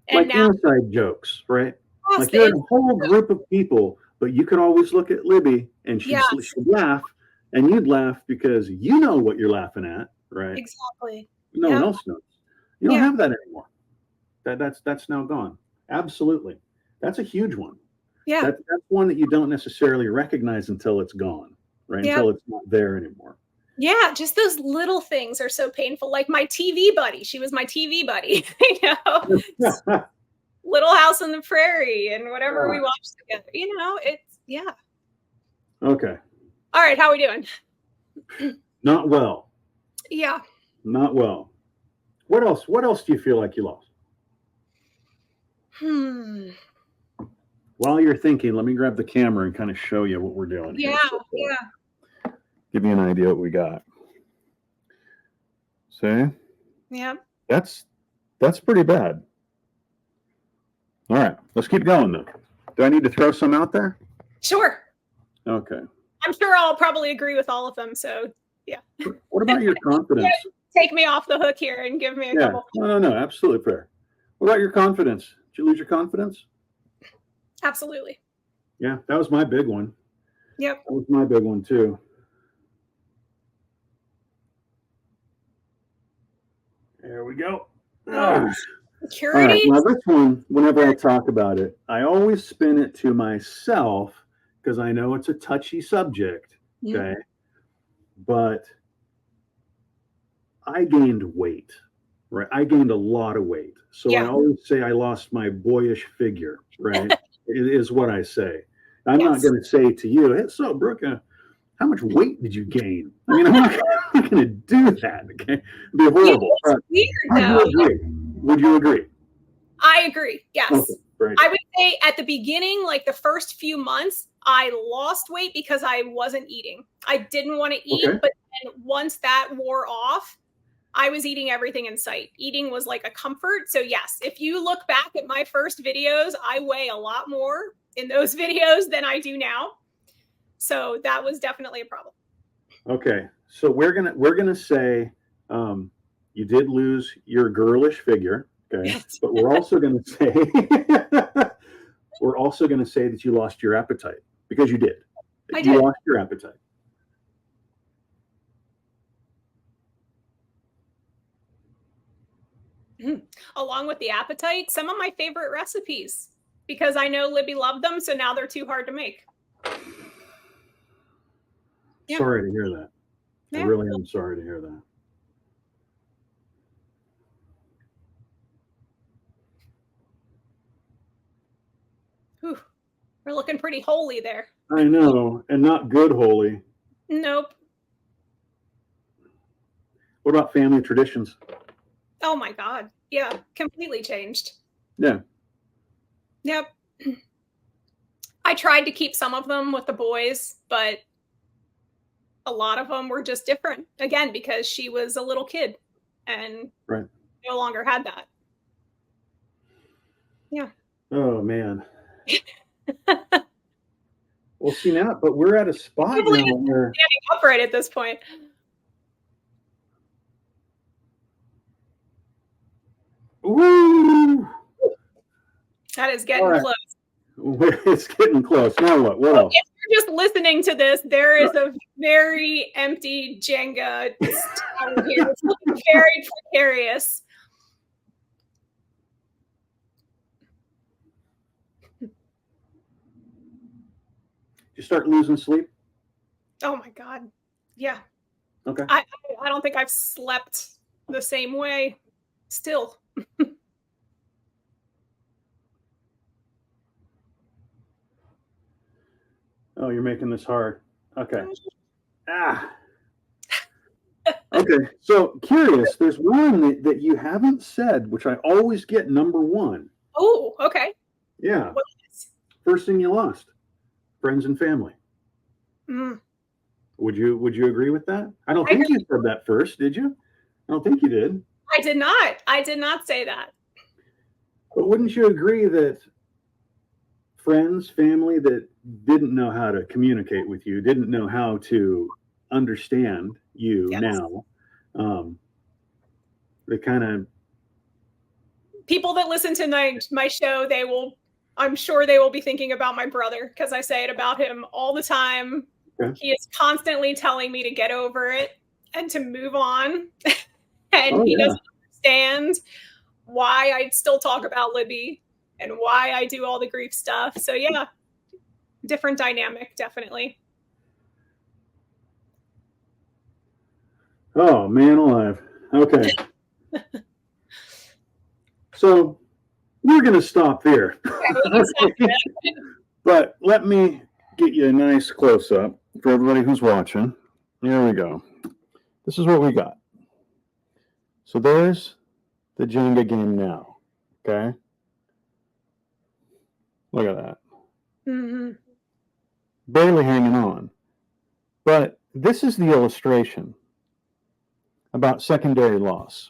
And like inside jokes, right? Like you're in a whole group of people, but you could always look at Libby and she'd laugh. And you'd laugh because you know what you're laughing at, right? Exactly. No one else knows. You don't have that anymore. That's now gone. Absolutely. That's a huge one. Yeah. That's one that you don't necessarily recognize until it's gone, right? Until it's not there anymore. Yeah, just those little things are so painful. Like my TV buddy. She was my TV buddy, Little House on the Prairie and whatever we watched together. It's Okay. All right, how are we doing? Not well. Yeah. Not well. What else do you feel like you lost? While you're thinking, let me grab the camera and kind of show you what we're doing. Yeah. Give you an idea what we got. See? Yeah. That's pretty bad. All right, let's keep going though. Do I need to throw some out there? Sure. Okay. I'm sure I'll probably agree with all of them. So, yeah. What about your confidence? Take me off the hook here and give me a couple. No, absolutely fair. What about your confidence? Did you lose your confidence? Absolutely. Yeah, that was my big one. Yep. That was my big one too. There we go. Security. Now this one, whenever I talk about it, I always spin it to myself because I know it's a touchy subject. Okay. But I gained weight, right? I gained a lot of weight. So I always say I lost my boyish figure, right? It is what I say. I'm not going to say to you, hey, so Brooke, how much weight did you gain? I mean, I'm not going to do that. Okay. It'd be horrible. Weird, though. Would you agree? I agree. Yes. Okay, great. I would say at the beginning, like the first few months, I lost weight because I wasn't eating. I didn't want to eat, but then once that wore off, I was eating everything in sight. Eating was like a comfort. So yes, if you look back at my first videos, I weigh a lot more in those videos than I do now. So that was definitely a problem. Okay. So we're gonna say you did lose your girlish figure. Okay. Yes. But we're also gonna say that you lost your appetite because you did. You lost your appetite. Along with the appetite, some of my favorite recipes because I know Libby loved them, so now they're too hard to make. Yeah. Sorry to hear that. Yeah. I really am sorry to hear that. Whew. We're looking pretty holy there. I know, and not good holy. Nope. What about family traditions? Oh my God. Yeah. Completely changed. Yeah. Yep. I tried to keep some of them with the boys, but a lot of them were just different. Again, because she was a little kid and Right. no longer had that. Yeah. Oh man. Well, see now, but we're at a spot now where Standing upright at this point. woo! That is getting close. It's getting close. Now what? What else? If you're just listening to this, there is a very empty Jenga tower here. It's looking very precarious. You start losing sleep? Oh my God. Yeah. Okay. I don't think I've slept the same way still. Oh, you're making this hard. Okay. Okay. So curious, there's one that you haven't said, which I always get number one. Oh, okay. Yeah. What is? First thing you lost, friends and family. Mm. Would you agree with that? I don't think you said that first, did you? I don't think you did. I did not. I did not say that. But wouldn't you agree that friends, family that didn't know how to communicate with you, didn't know how to understand you now, they kind of people that listen to my show, I'm sure they will be thinking about my brother because I say it about him all the time. Okay. He is constantly telling me to get over it and to move on. And he doesn't understand why I still talk about Libby and why I do all the grief stuff. So yeah, different dynamic, definitely. Oh, man alive. Okay. So we're going to stop there. But let me get you a nice close-up for everybody who's watching. Here we go. This is what we got. So there's the Jenga game now. Okay? Look at that. Mm-hmm. Barely hanging on. But this is the illustration about secondary loss.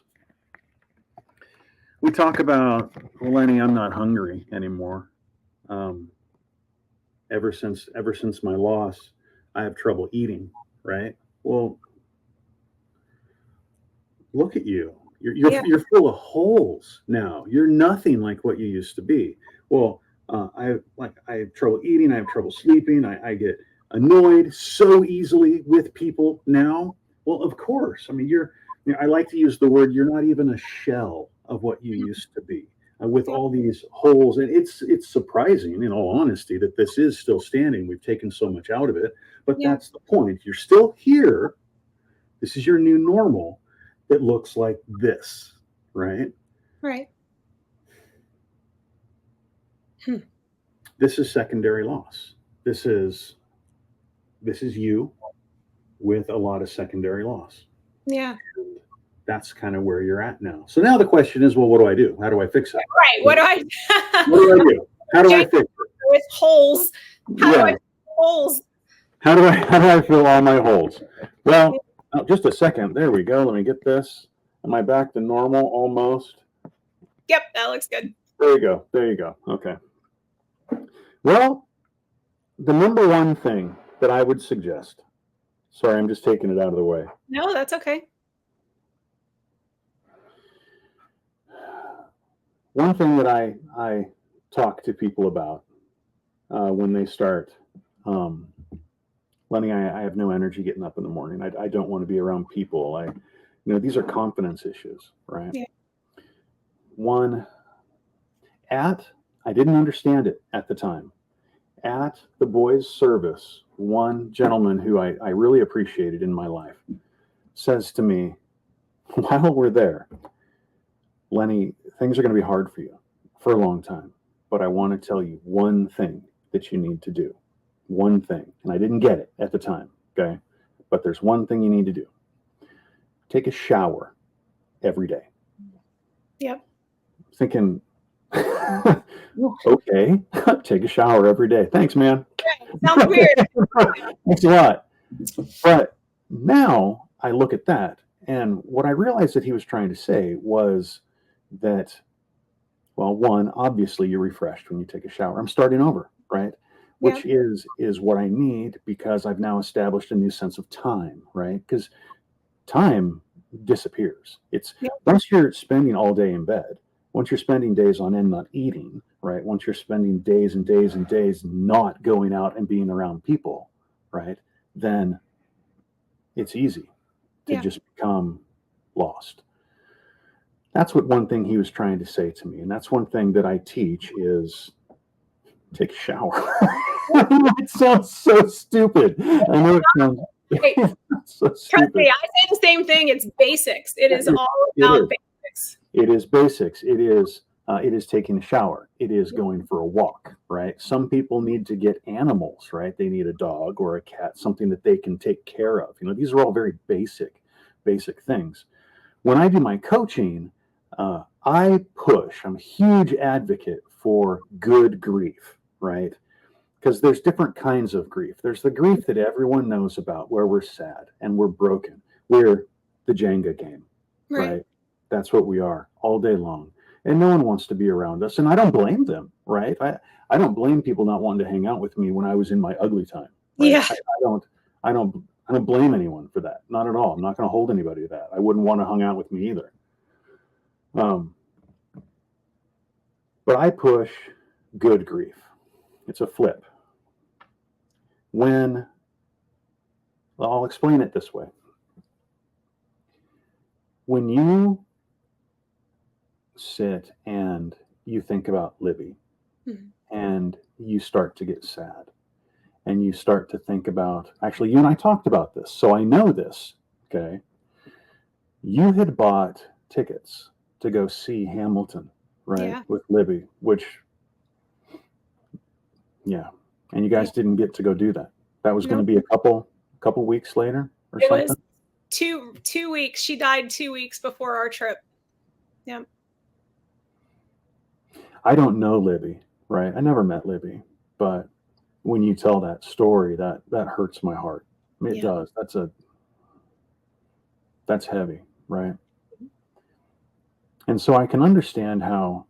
We talk about, well, Lenny, I'm not hungry anymore. Ever since my loss, I have trouble eating, right? Well, look at you. You're full of holes now. You're nothing like what you used to be. Well, I have trouble eating. I have trouble sleeping. I get annoyed so easily with people now. Well, of course. I mean, I like to use the word, you're not even a shell of what you used to be, with all these holes. And it's surprising, in all honesty, that this is still standing. We've taken so much out of it, but that's the point. You're still here. This is your new normal. It looks like this, right? Right. This is secondary loss. This is you with a lot of secondary loss. Yeah. And that's kind of where you're at now. So now the question is, well, what do I do? How do I fix it? Right. What do I do? How do I fix it? With holes. How do I fix holes? How do I fill all my holes? Well, just a second. There we go. Let me get this. Am I back to normal almost? Yep, that looks good. There you go. Okay. Well, the number one thing that I would suggest, sorry, I'm just taking it out of the way. No, that's okay. One thing that I talk to people about when they start, Lenny, I have no energy getting up in the morning. I don't want to be around people. These are confidence issues, right? Yeah. I didn't understand it at the time. At the boys' service, one gentleman who I really appreciated in my life says to me, while we're there, Lenny, things are going to be hard for you for a long time, but I want to tell you one thing that you need to do. One thing. And I didn't get it at the time, okay? But there's one thing you need to do. Take a shower every day. Yep. Thinking, okay, take a shower every day. Thanks, man. Sounds weird. Thanks a lot. But now I look at that, and what I realized that he was trying to say was that, well, one, obviously you're refreshed when you take a shower. I'm starting over, right? Which is what I need, because I've now established a new sense of time, right? Because time disappears. It's once you're spending all day in bed, once you're spending days on end not eating, right? Once you're spending days and days and days not going out and being around people, right? Then it's easy to just become lost. That's what one thing he was trying to say to me. And that's one thing that I teach is take a shower. It sounds so stupid. I know it sounds so stupid. Trust me, I say the same thing. It's basics. It is all about basics. It is basics. It is taking a shower. It is going for a walk, right? Some people need to get animals, right? They need a dog or a cat, something that they can take care of. You know, these are all very basic things. When I do my coaching, I push. I'm a huge advocate for good grief, right? Because there's different kinds of grief. There's the grief that everyone knows about, where we're sad and we're broken. We're the Jenga game, right? That's what we are all day long. And no one wants to be around us. And I don't blame them, right? I don't blame people not wanting to hang out with me when I was in my ugly time. Right? Yeah. I don't blame anyone for that. Not at all. I'm not going to hold anybody to that. I wouldn't want to hang out with me either. But I push good grief. It's a flip. I'll explain it this way. When you sit and you think about Libby, and you start to get sad, and you start to think about, actually, you and I talked about this, so I know this, okay? You had bought tickets to go see Hamilton, right, with Libby, which, and you guys didn't get to go do that. That was going to be a couple weeks later or something? It was 2 weeks. She died 2 weeks before our trip. Yeah. I don't know Libby, right? I never met Libby, but when you tell that story, that hurts my heart. It does. That's heavy, right? And so I can understand how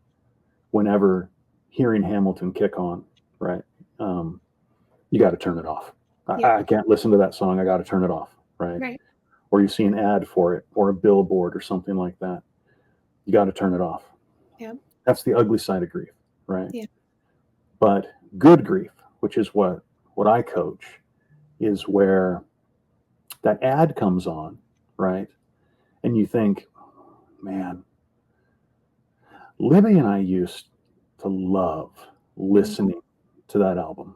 whenever hearing Hamilton kick on, right, you got to turn it off. I can't listen to that song. I got to turn it off, right? Or you see an ad for it or a billboard or something like that. You got to turn it off. Yeah. That's the ugly side of grief, right? Yeah. But good grief, which is what I coach, is where that ad comes on, right? And you think, man, Libby and I used to love listening to that album.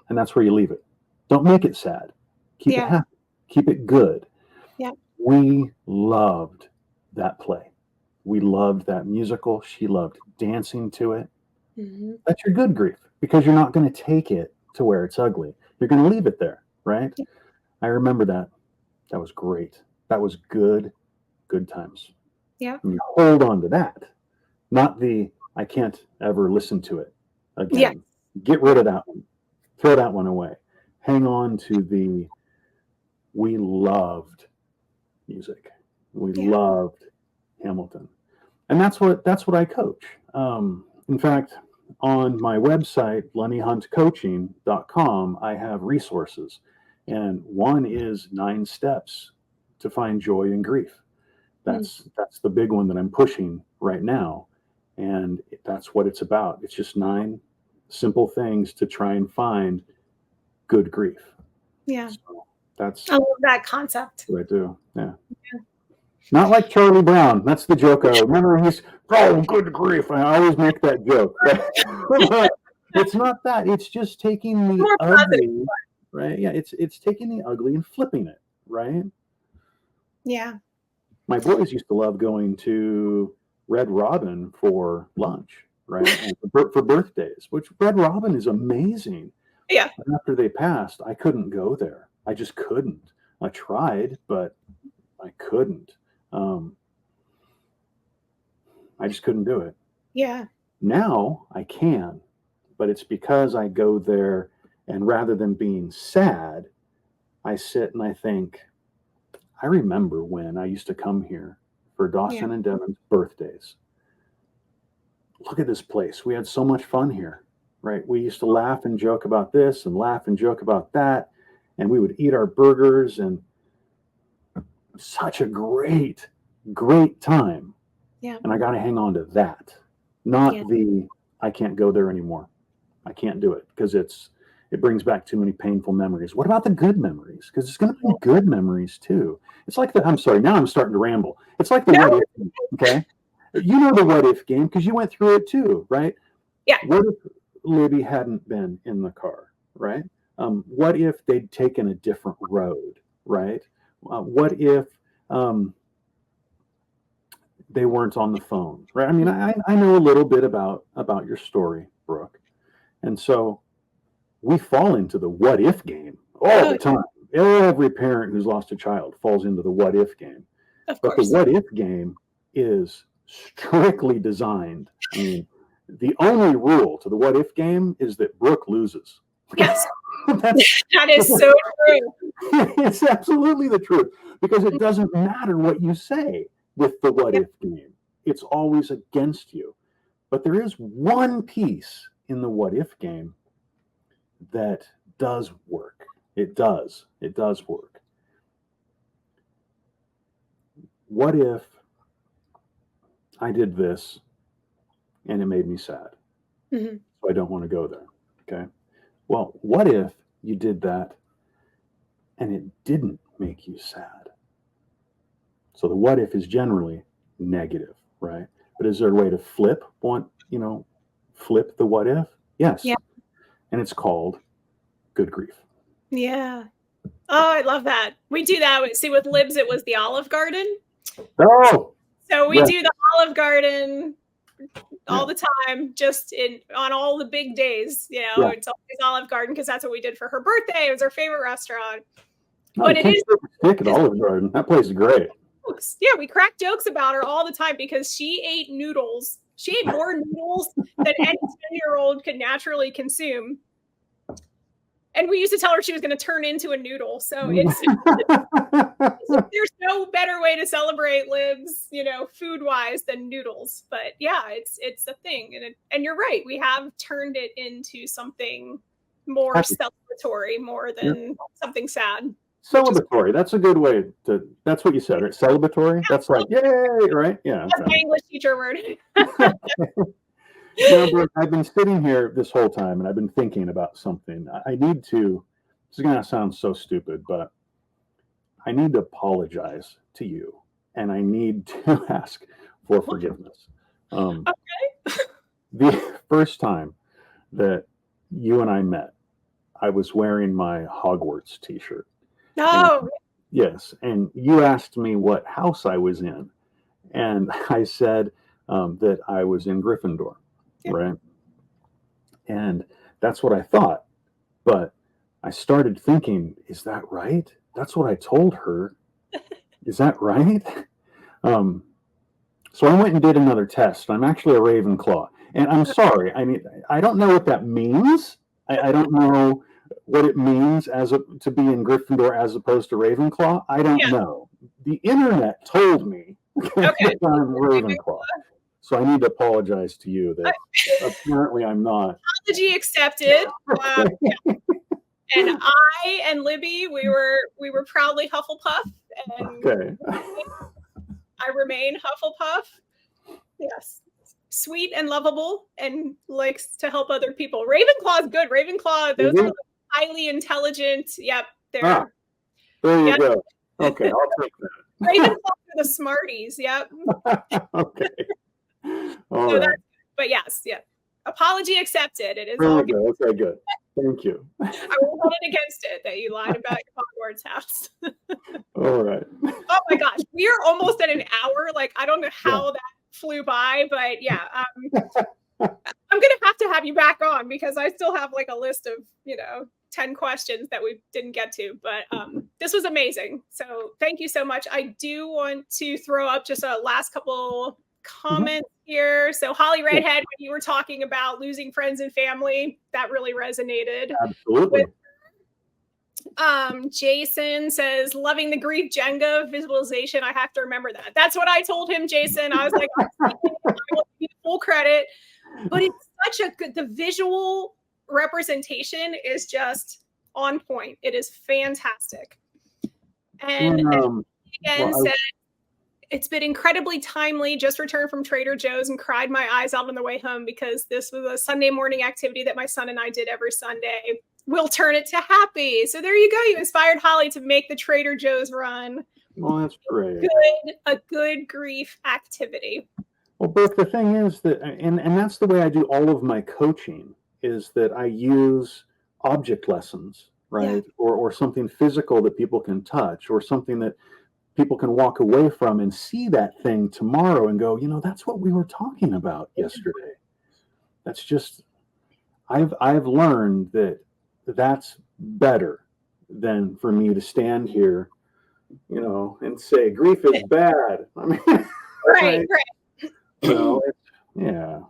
And that's where you leave it. Don't make it sad. Keep it happy. Keep it good. Yeah. We loved that play. We loved that musical. She loved dancing to it. That's your good grief, because you're not going to take it to where it's ugly. You're going to leave it there, right? Yeah. I remember that. That was great. That was good times. Yeah. And you hold on to that, not the I can't ever listen to it again. Yeah. Get rid of that one. Throw that one away. Hang on to the we loved music. We loved Hamilton. And that's what I coach. In fact, on my website, lennyhuntcoaching.com, I have resources. And one is 9 steps to find joy in grief. That's the big one that I'm pushing right now. And that's what it's about. It's just 9 simple things to try and find good grief. Yeah. So I love that concept. What I do. Yeah. Not like Charlie Brown. That's the joke. Remember, he's good grief. I always make that joke. But it's not that. It's just taking the ugly, right? Yeah, it's taking the ugly and flipping it, right? Yeah. My boys used to love going to Red Robin for lunch, right? And for birthdays, which Red Robin is amazing. Yeah. And after they passed, I couldn't go there. I just couldn't. I tried, but I couldn't. I just couldn't do it. Yeah. Now I can, but it's because I go there, and rather than being sad, I sit and I think, I remember when I used to come here for Yeah. Dawson and Devin's birthdays. Look at this place. We had so much fun here, right? We used to laugh and joke about this and laugh and joke about that. And we would eat our burgers, and such a great, great time. Yeah. And I got to hang on to that, not Yeah. I can't go there anymore. I can't do it because it brings back too many painful memories. What about the good memories? Because it's going to be good memories too. It's like I'm sorry, now I'm starting to ramble. It's like the what if game, okay? You know the what if game because you went through it too, right? Yeah. What if Libby hadn't been in the car, right? What if they'd taken a different road, right? What if they weren't on the phone, right? I mean, I know a little bit about your story, Brooke, and so we fall into the what if game all the time. Every parent who's lost a child falls into the what if game. Of but course. The what if game is strictly designed. I mean, the only rule to the what if game is that Brooke loses. Yes. That is so true. It's absolutely the truth, because it doesn't matter what you say with the what if game. It's always against you. But there is one piece in the what if game that does work. It does work. What if I did this and it made me sad? Mm-hmm. So I don't want to go there. Okay. Well, what if you did that and it didn't make you sad? So the what if is generally negative, right? But is there a way to flip the what if? Yes. Yeah. And it's called good grief. Yeah. Oh, I love that. We do that. See, with Libs, it was the Olive Garden. Oh. So we do the Olive Garden all the time, just on all the big days. It's always Olive Garden because that's what we did for her birthday. It was her favorite restaurant. No, but it is stick at Olive Garden. That place is great. Yeah, we crack jokes about her all the time because she ate noodles. She ate more noodles than any 10-year-old could naturally consume. And we used to tell her she was going to turn into a noodle. So there's no better way to celebrate Libs, food-wise than noodles. But yeah, it's a thing. And you're right. We have turned it into something more celebratory, more than something sad. Celebratory. That's a good way that's what you said, right? Celebratory. Yeah. That's like, yay, right? Yeah. That's my English teacher word. Brooke, I've been sitting here this whole time and I've been thinking about something. This is going to sound so stupid, but I need to apologize to you and I need to ask for forgiveness. Okay. The first time that you and I met, I was wearing my Hogwarts t-shirt. No. Yes. And you asked me what house I was in. And I said that I was in Gryffindor. Right. And that's what I thought. But I started thinking, is that right? That's what I told her. Is that right? So I went and did another test. I'm actually a Ravenclaw. And I'm sorry. I mean, I don't know what that means. I don't know what it means to be in Gryffindor as opposed to Ravenclaw. I don't know. The internet told me that I'm Ravenclaw. So I need to apologize to you that apparently I'm not. Apology accepted. And I and Libby, we were proudly Hufflepuff, and I remain Hufflepuff. Yes, sweet and lovable, and likes to help other people. Ravenclaw is good. Ravenclaw, those are highly intelligent. Yep, there you go. Okay, I'll take that. Ravenclaw are the smarties. Yep. Okay. All so right. But yes, yeah. Apology accepted. It is all good. Okay, good. Thank you. I will hold it against it that you lied about your Hogwarts house. All right. Oh my gosh, we are almost at an hour. Like, I don't know how that flew by, but yeah, I'm gonna have you back on because I still have like a list of 10 questions that we didn't get to. But this was amazing. So thank you so much. I do want to throw up just a last couple comments here. So Holly Redhead, when you were talking about losing friends and family, that really resonated. Absolutely. Jason says, loving the grief Jenga visualization. I have to remember that. That's what I told him, Jason. I was like, I will give you full credit. But it's such a good, the visual representation is just on point. It is fantastic. And said, it's been incredibly timely. Just returned from Trader Joe's and cried my eyes out on the way home because this was a Sunday morning activity that my son and I did every Sunday. We'll turn it to happy. So there you go. You inspired Holly to make the Trader Joe's run. Well, that's great. A good grief activity. Well, Brooke, the thing is that, and that's the way I do all of my coaching, is that I use object lessons, right? Yeah. Or something physical that people can touch, or something that people can walk away from and see that thing tomorrow and go, that's what we were talking about yesterday. That's just, I've learned that that's better than for me to stand here, and say grief is bad. I mean, right.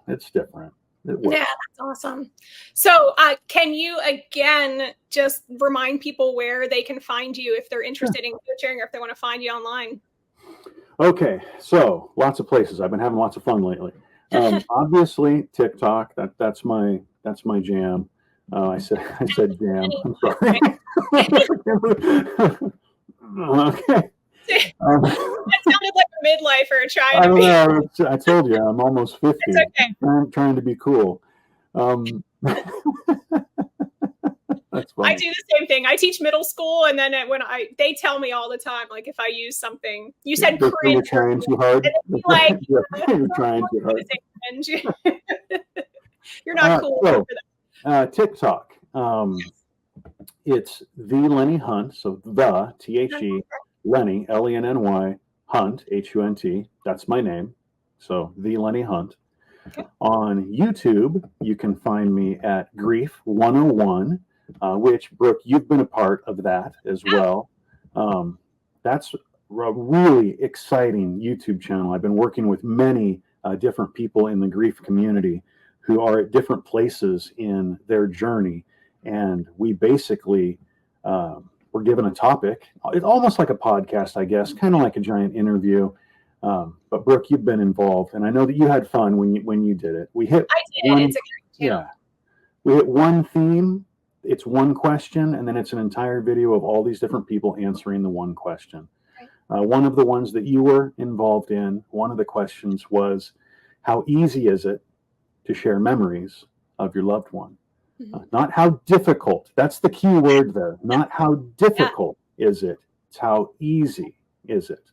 It's different. Yeah, that's awesome. So can you again just remind people where they can find you if they're interested in coaching or if they want to find you online? Okay, so lots of places. I've been having lots of fun lately. Obviously, TikTok. That's my jam. I said jam. I'm sorry. Okay. That sounded like a midlifer trying to be. I don't know. I told you I'm almost 50. It's okay. I'm trying to be cool. That's funny. I do the same thing. I teach middle school, and then they tell me all the time, like if I use something, you said cringe. You're trying too hard. Like you're trying too hard. You're not cool. So, TikTok. It's the Lenny Hunt. So the THE Lenny Lenny Hunt HUNT. That's my name. So the Lenny Hunt. Okay. On YouTube, you can find me at Grief 101, which, Brooke, you've been a part of that as well. That's a really exciting YouTube channel. I've been working with many different people in the grief community who are at different places in their journey. And we basically were given a topic. It's almost like a podcast, I guess, kind of like a giant interview. But Brooke, you've been involved, and I know that you had fun when you did it. We hit It's a great channel. We hit one theme. It's one question, and then it's an entire video of all these different people answering the one question. Right. One of the ones that you were involved in, one of the questions was, how easy is it to share memories of your loved one? Mm-hmm. Not how difficult. That's the key word there. Not how difficult is it. It's how easy is it.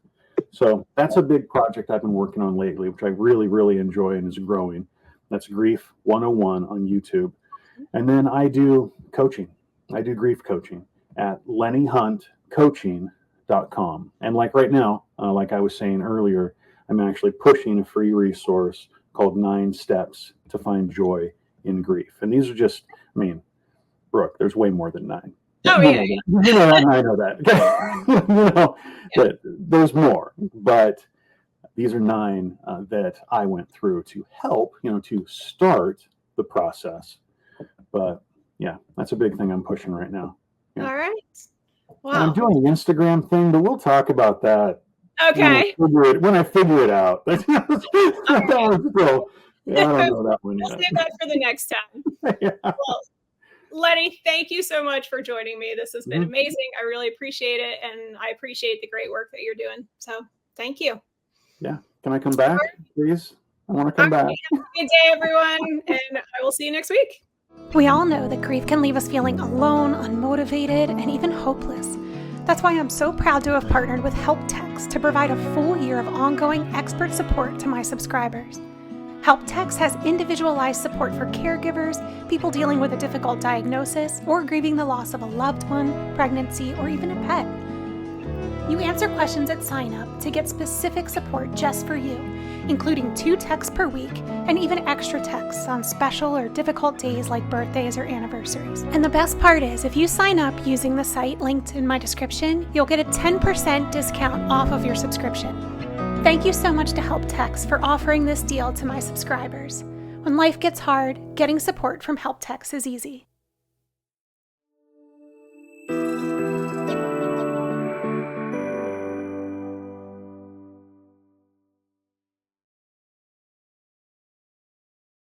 So that's a big project I've been working on lately, which I really, really enjoy and is growing. That's Grief 101 on YouTube. And then I do coaching. I do grief coaching at lennyhuntcoaching.com. And like right now, like I was saying earlier, I'm actually pushing a free resource called 9 Steps to Find Joy in Grief. And these are just, Brooke, there's way more than 9. Oh, yeah. I know that. But there's more. But these are 9 that I went through to help, to start the process. But yeah, that's a big thing I'm pushing right now. Yeah. All right. Wow. And I'm doing the Instagram thing, but we'll talk about that. Okay. When I figure it out. That was still, I don't know that one yet. We'll save that for the next time. Yeah. Well, Lenny, thank you so much for joining me. This has been amazing. I really appreciate it, and I appreciate the great work that you're doing. So thank you. Yeah. Can I come back, please? I want to come back. Have a good day, everyone, and I will see you next week. We all know that grief can leave us feeling alone, unmotivated, and even hopeless. That's why I'm so proud to have partnered with HelpTex to provide a full year of ongoing expert support to my subscribers. HelpTex has individualized support for caregivers, people dealing with a difficult diagnosis, or grieving the loss of a loved one, pregnancy, or even a pet. You answer questions at sign up to get specific support just for you, including 2 texts per week and even extra texts on special or difficult days like birthdays or anniversaries. And the best part is, if you sign up using the site linked in my description, you'll get a 10% discount off of your subscription. Thank you so much to Help Text for offering this deal to my subscribers. When life gets hard, getting support from Help Text is easy.